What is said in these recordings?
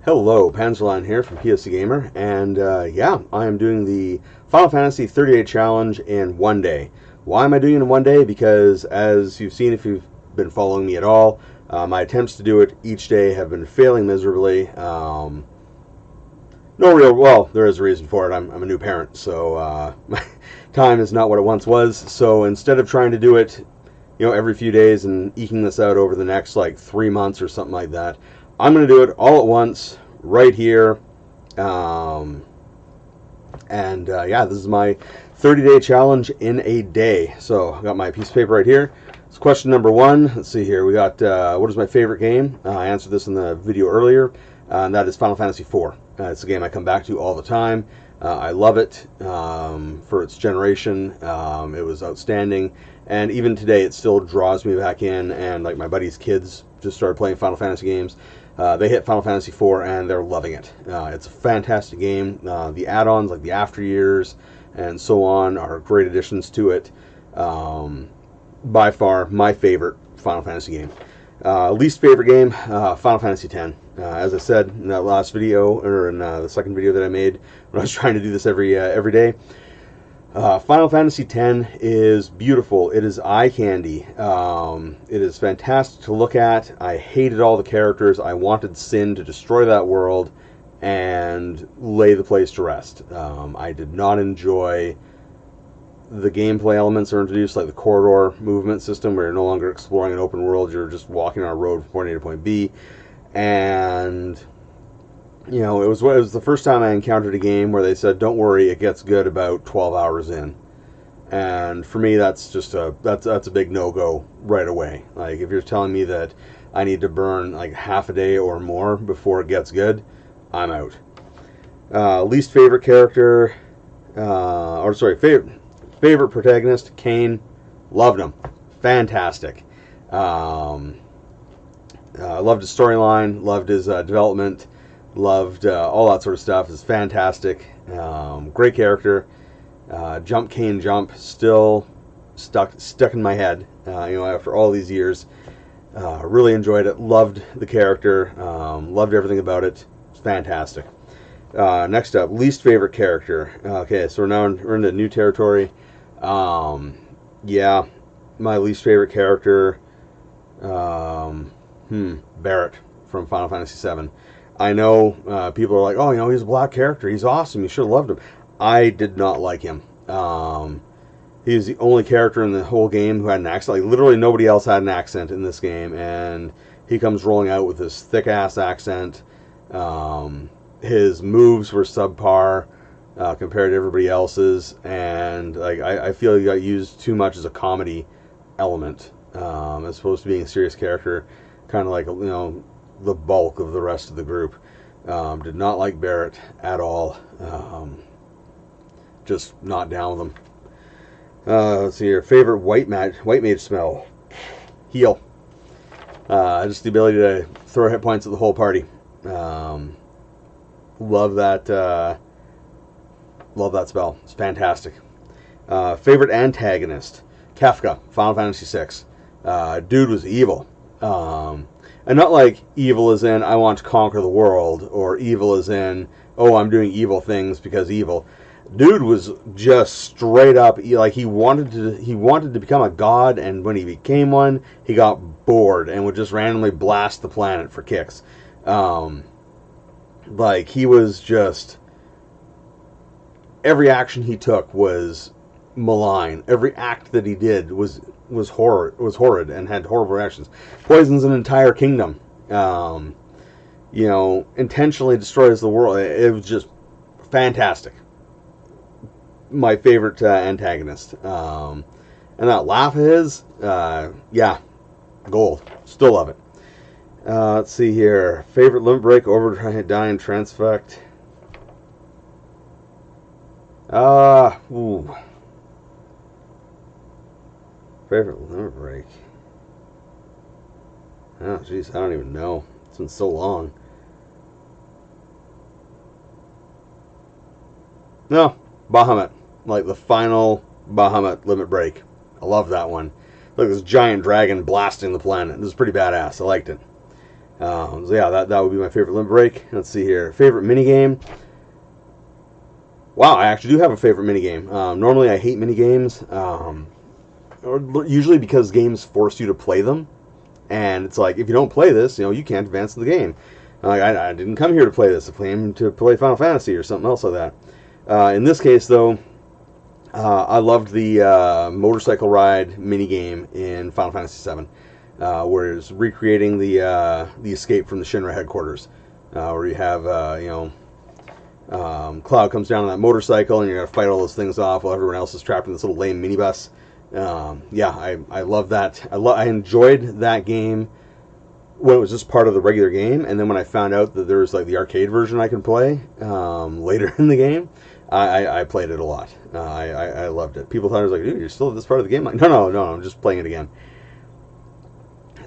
Hello, Panzerline here from POCGamer, and yeah, I am doing the Final Fantasy 38 challenge in one day. Why am I doing it in one day? Because as you've seen if you've been following me at all, my attempts to do it each day have been failing miserably. Well, there is a reason for it. I'm a new parent, so my time is not what it once was. So instead of trying to do it, every few days and eking this out over the next like 3 months or something like that, I'm going to do it all at once, right here. Yeah, this is my 30-day challenge in a day. So I got my piece of paper right here. It's question number one. Let's see here. We got what is my favorite game? I answered this in the video earlier, and that is Final Fantasy IV. It's a game I come back to all the time. I love it for its generation. It was outstanding, and even today it still draws me back in. And like my buddy's kids just started playing Final Fantasy games. They hit Final Fantasy IV and they're loving it. It's a fantastic game. The add-ons like the After Years and so on are great additions to it. By far my favorite Final Fantasy game. Least favorite game, Final Fantasy X. As I said in that last video, or in the second video that I made when I was trying to do this every day, Final Fantasy X is beautiful. It is eye candy. It is fantastic to look at. I hated all the characters. I wanted Sin to destroy that world and lay the place to rest. I did not enjoy the gameplay elements that are introduced, like the corridor movement system, where you're no longer exploring an open world. You're just walking on a road from point A to point B. And it was the first time I encountered a game where they said, "Don't worry, it gets good about 12 hours in." And for me, that's just that's a big no-go right away. Like if you're telling me that I need to burn like half a day or more before it gets good, I'm out. Least favorite character, favorite protagonist, Kane. Loved him, fantastic. Loved his storyline, loved his development. Loved all that sort of stuff. It's fantastic. Great character. Jump Kane Jump still stuck in my head. After all these years, really enjoyed it. Loved the character. Loved everything about it. It's fantastic. Next up, least favorite character. Okay, so we're into new territory. Yeah, my least favorite character. Barrett from Final Fantasy VII. I know people are like, "Oh, he's a black character. He's awesome. You should have loved him." I did not like him. He was the only character in the whole game who had an accent. Like, literally nobody else had an accent in this game, and he comes rolling out with this thick-ass accent. His moves were subpar compared to everybody else's, and I feel he got used too much as a comedy element as opposed to being a serious character, kind of like the bulk of the rest of the group. Did not like Barrett at all. Just not down with him. Let's see here. Favorite white mage smell. Heal. Just the ability to throw hit points at the whole party. Love that. Love that spell. It's fantastic. Favorite antagonist. Kefka. Final Fantasy VI. Dude was evil. And not like evil as in I want to conquer the world, or evil as in, oh, I'm doing evil things because evil. Dude was just straight up like he wanted to become a god, and when he became one, he got bored and would just randomly blast the planet for kicks. Like he was just, every action he took was malign. Every act that he did was horrid and had horrible reactions. Poisons an entire kingdom. Intentionally destroys the world. It was just fantastic. My favorite antagonist. And that laugh of his, yeah, gold. Still love it. Let's see here. Favorite limit break, overdrive, dying, transfect. Ooh. Favorite limit break. Oh, jeez, I don't even know. It's been so long. No, Bahamut. Like the final Bahamut limit break. I love that one. Look, this giant dragon blasting the planet. This is pretty badass. I liked it. So yeah, that would be my favorite limit break. Let's see here. Favorite minigame. Wow, I actually do have a favorite minigame. Normally I hate minigames, usually because games force you to play them. And it's like, if you don't play this, you can't advance in the game. Like, I didn't come here to play this. I came to play Final Fantasy or something else like that. In this case, though, I loved the motorcycle ride minigame in Final Fantasy VII, where it's recreating the escape from the Shinra headquarters, where you have, Cloud comes down on that motorcycle, and you got to fight all those things off while everyone else is trapped in this little lame minibus. Yeah, I love that. I enjoyed that game when it was just part of the regular game, and then when I found out that there was like the arcade version I could play later in the game, I played it a lot. I loved it. People thought I was like, dude, you're still at this part of the game? I'm like, no, I'm just playing it again.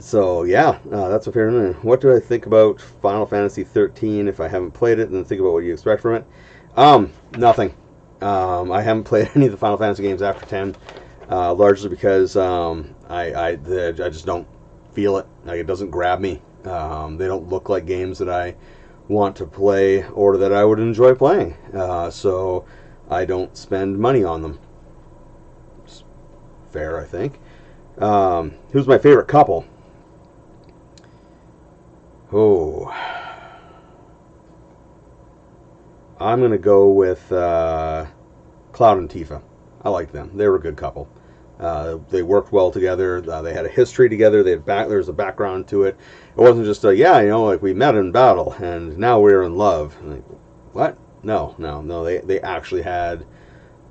So yeah, that's a favorite. What do I think about Final Fantasy 13 if I haven't played it? And then think about what you expect from it. Nothing. I haven't played any of the Final Fantasy games after 10. Largely because I just don't feel it. Like, it doesn't grab me. They don't look like games that I want to play or that I would enjoy playing. So I don't spend money on them. It's fair, I think. Who's my favorite couple? Oh, I'm gonna go with Cloud and Tifa. I like them. They were a good couple. They worked well together. They had a history together. There was a background to it. It wasn't just like we met in battle and now we're in love. Like, what? No. They actually had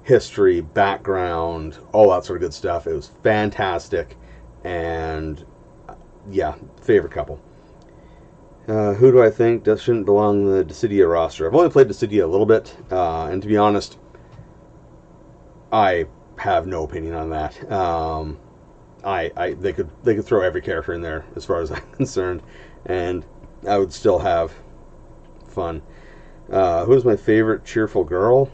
history, background, all that sort of good stuff. It was fantastic, and yeah, favorite couple. Who do I think shouldn't belong in the Dissidia roster? I've only played Dissidia a little bit, and to be honest, I have no opinion on that. They could throw every character in there as far as I'm concerned, and I would still have fun. Who's my favorite Cheerful girl?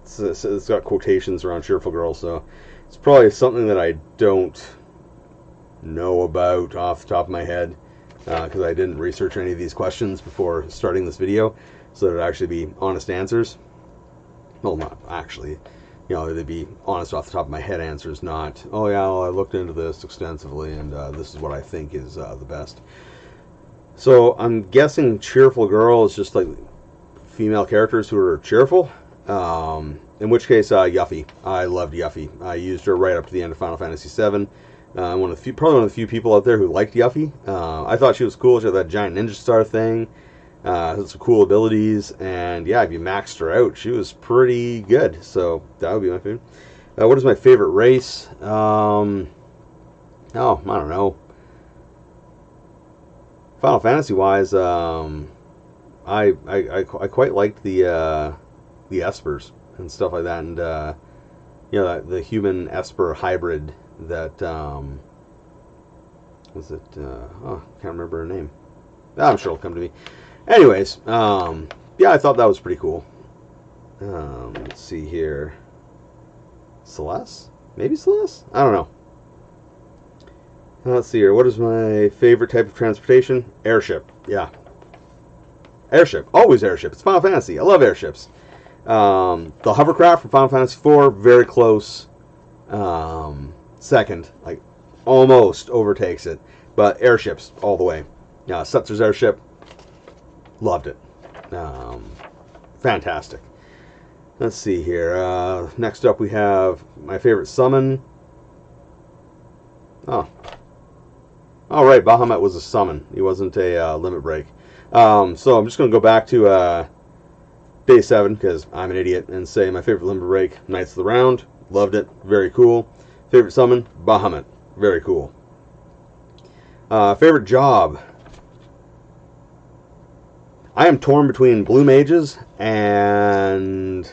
It's got quotations around Cheerful girl, so it's probably something that I don't know about off the top of my head, because I didn't research any of these questions before starting this video, so there'd actually be honest answers. Well, not actually. They'd be honest off the top of my head answers, not, oh yeah, well, I looked into this extensively, and this is what I think is the best. So I'm guessing Cheerful girl is just like female characters who are cheerful. In which case, Yuffie. I loved Yuffie. I used her right up to the end of Final Fantasy VII. Probably one of the few people out there who liked Yuffie. I thought she was cool. She had that giant ninja star thing. Had some cool abilities, and yeah, if you maxed her out, she was pretty good. So that would be my favorite. What is my favorite race? Oh, I don't know. Final Fantasy wise, I quite liked the Espers and stuff like that, and the human Esper hybrid that was it? Can't remember her name. I'm sure it'll come to me. Anyways, yeah, I thought that was pretty cool. Let's see here. Celeste? Maybe Celeste? I don't know. Let's see here. What is my favorite type of transportation? Airship. Yeah. Airship. Always airship. It's Final Fantasy. I love airships. The hovercraft from Final Fantasy IV, very close. Second. Like, almost overtakes it. But airships, all the way. Yeah, Setzer's airship. Loved it. Fantastic. Let's see here. Next up we have my favorite summon. Oh. Alright, Bahamut was a summon. He wasn't a limit break. So I'm just going to go back to Day 7, because I'm an idiot, and say my favorite limit break, Knights of the Round. Loved it. Very cool. Favorite summon, Bahamut. Very cool. Favorite job. I am torn between Blue Mages and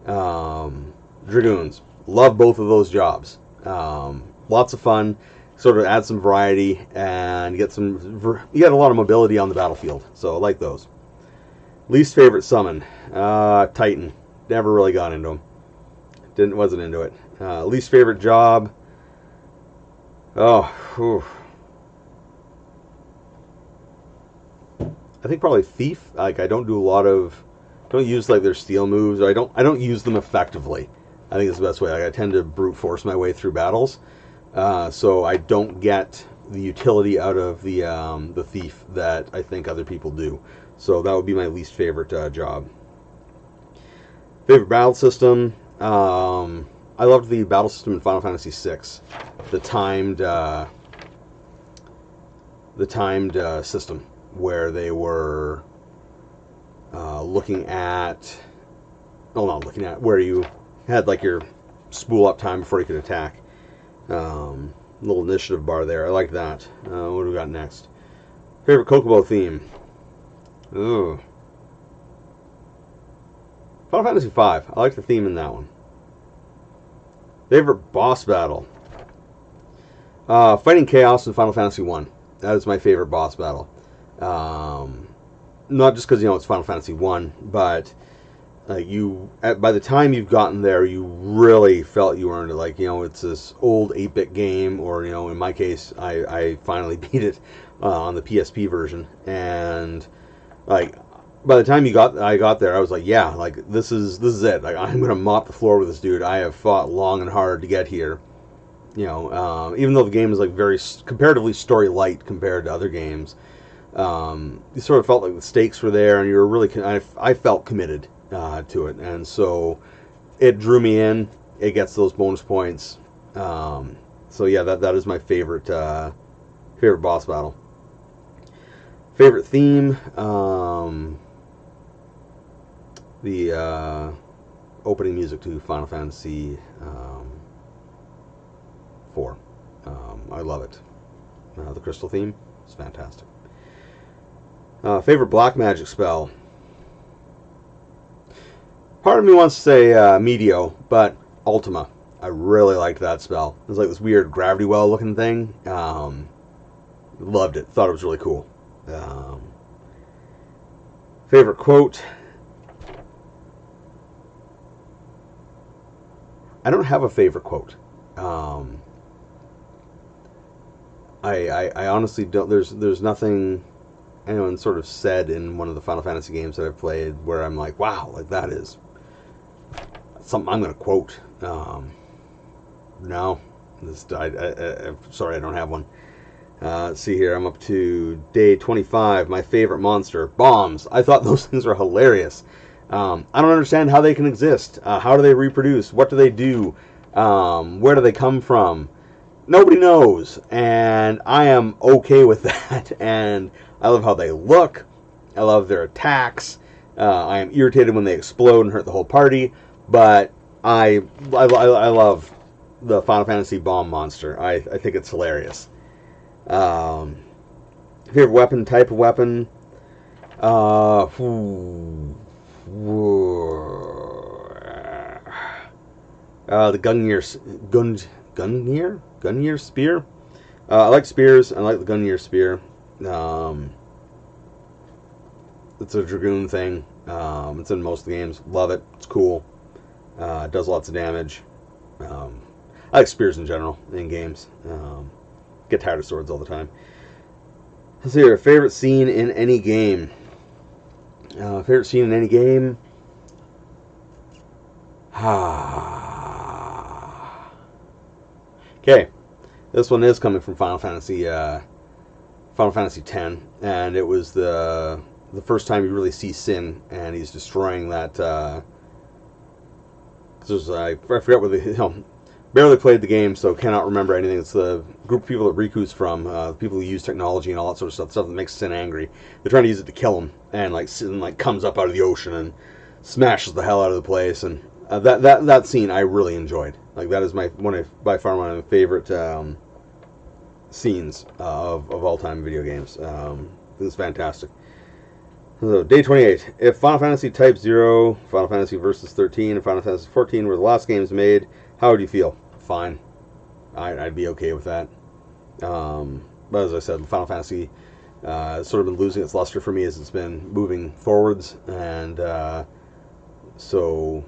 Dragoons. Love both of those jobs. Lots of fun. Sort of add some variety and get you get a lot of mobility on the battlefield. So I like those. Least favorite summon, Titan. Never really got into him. Wasn't into it. Least favorite job. Oh, whew. I think probably Thief. Like I don't use like their steal moves, or I don't use them effectively. I think it's the best way. Like I tend to brute force my way through battles, so I don't get the utility out of the Thief that I think other people do. So that would be my least favorite job. Favorite battle system. I loved the battle system in Final Fantasy VI, the timed system where they were looking at, well, not looking at, where you had like your spool up time before you could attack. Little initiative bar there. I like that. What do we got next? Favorite Chocobo theme. Ooh. Final Fantasy V. I like the theme in that one. Favorite boss battle. Fighting Chaos in Final Fantasy I. That is my favorite boss battle. Not just because, it's Final Fantasy I, but by the time you've gotten there, you really felt you earned it. Like, it's this old 8-bit game, or, in my case, I finally beat it on the PSP version. And, like, by the time I got there, I was like, yeah, like, this is it. Like, I'm going to mop the floor with this dude. I have fought long and hard to get here. Even though the game is, like, very comparatively story light compared to other games, you sort of felt like the stakes were there, and you were really, I felt committed to it, and so it drew me in. It gets those bonus points. So yeah, that is my favorite boss battle. Favorite theme, the opening music to Final Fantasy IV. I love it. The crystal theme is fantastic. Favorite black magic spell. Part of me wants to say Medio, but Ultima. I really liked that spell. It was like this weird gravity well looking thing. Loved it. Thought it was really cool. Favorite quote. I don't have a favorite quote. I honestly don't. There's nothing anyone sort of said in one of the Final Fantasy games that I've played where I'm like, wow, like that is something I'm going to quote. No, I'm sorry, I don't have one. Let's see here. I'm up to day 25. My favorite monster, bombs. I thought those things were hilarious. I don't understand how they can exist. How do they reproduce? What do they do? Where do they come from? Nobody knows, and I am okay with that. And I love how they look. I love their attacks. I am irritated when they explode and hurt the whole party, but I love the Final Fantasy bomb monster. I think it's hilarious. Favorite weapon, type of weapon. The Gungnir spear. I like spears. I like the Gungnir spear. It's a Dragoon thing. It's in most of the games. Love it. It's cool. It does lots of damage. I like spears in general in games. Get tired of swords all the time. Let's see here. Favorite scene in any game. Favorite scene in any game. Okay, this one is coming from Final Fantasy X, and it was the first time you really see Sin, and he's destroying that. I forgot what barely played the game, so cannot remember anything. It's the group of people that Riku's from, the people who use technology and all that sort of stuff that makes Sin angry. They're trying to use it to kill him, and like Sin comes up out of the ocean and smashes the hell out of the place, and that scene I really enjoyed. Like that is by far one of my favorite scenes of all time video games. It was fantastic. So, day 28. If Final Fantasy Type 0, Final Fantasy Versus 13, and Final Fantasy 14 were the last games made, how would you feel? Fine. I'd be okay with that. But as I said, Final Fantasy has sort of been losing its luster for me as it's been moving forwards, and so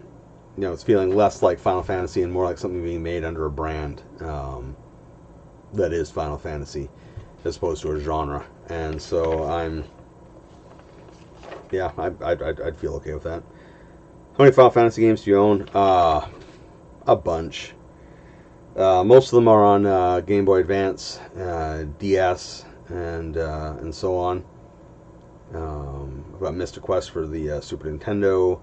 it's feeling less like Final Fantasy and more like something being made under a brand that is Final Fantasy, as opposed to a genre. And so I'm yeah, I'd feel okay with that. How many Final Fantasy games do you own? A bunch. Most of them are on Game Boy Advance, DS, and so on. I've got Mystic Quest for the Super Nintendo,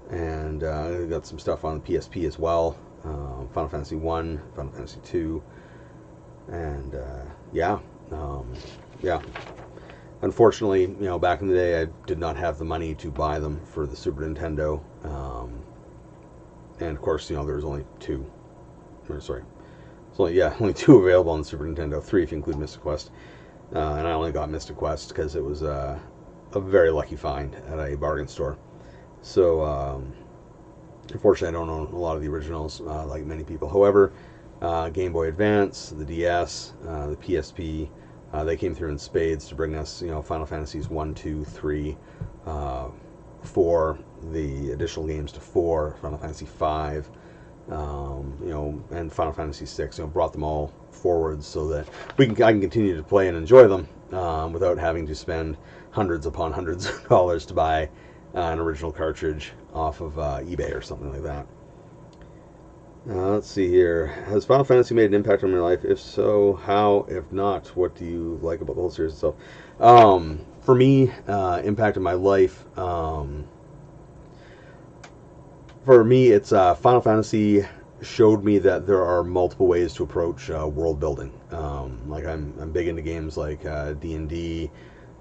and I've got some stuff on the PSP as well. Final Fantasy 1, Final Fantasy 2, and yeah. Yeah. Unfortunately, you know, back in the day, I did not have the money to buy them for the Super Nintendo, and of course, you know, there was only two. Or, sorry, it's only two available on the Super Nintendo. 3 if you include Mystic Quest, and I only got Mystic Quest because it was a very lucky find at a bargain store. So, unfortunately, I don't own a lot of the originals like many people. However, Game Boy Advance, the DS, the PSP. They came through in spades to bring us, you know, Final Fantasies 1, 2, 3, 4, the additional games to 4, Final Fantasy 5, you know, and Final Fantasy 6. You know, brought them all forward so that I can continue to play and enjoy them without having to spend hundreds upon hundreds of dollars to buy an original cartridge off of eBay or something like that. Let's see here. Has Final Fantasy made an impact on your life? If so, how? If not, what do you like about the whole series itself? For me, impact on my life. For me, it's Final Fantasy showed me that there are multiple ways to approach world building. Like I'm big into games like D&D,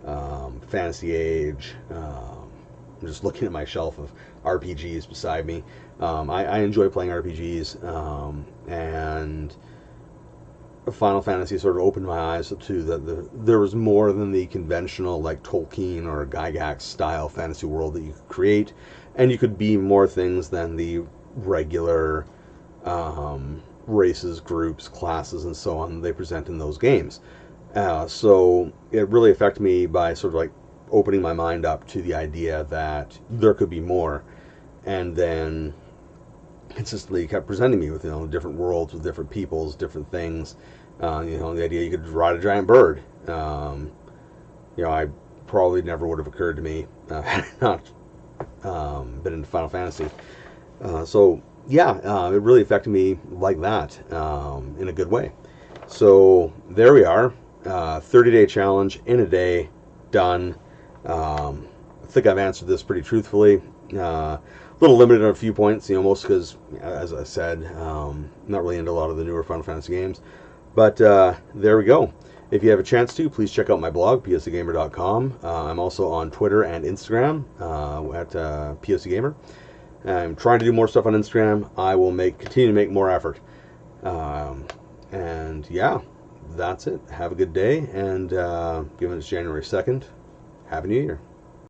Fantasy Age. I'm just looking at my shelf of RPGs beside me. I enjoy playing RPGs, and Final Fantasy sort of opened my eyes to that there was more than the conventional, like Tolkien or Gygax style fantasy world that you could create, and you could be more things than the regular races, groups, classes, and so on they present in those games. So it really affected me by sort of like opening my mind up to the idea that there could be more, and then consistently kept presenting me with, you know, different worlds with different peoples, different things. You know, the idea you could ride a giant bird. You know, I probably never would have occurred to me had I not been into Final Fantasy. So yeah, it really affected me like that in a good way. So there we are, 30-day challenge in a day, done. I think I've answered this pretty truthfully. A little limited on a few points, you know, most because, as I said, not really into a lot of the newer Final Fantasy games. But there we go. If you have a chance to, please check out my blog, POCGamer.com. I'm also on Twitter and Instagram at POCGamer. I'm trying to do more stuff on Instagram. I will continue to make more effort. And yeah, that's it. Have a good day, and given it's January 2nd, Happy New Year.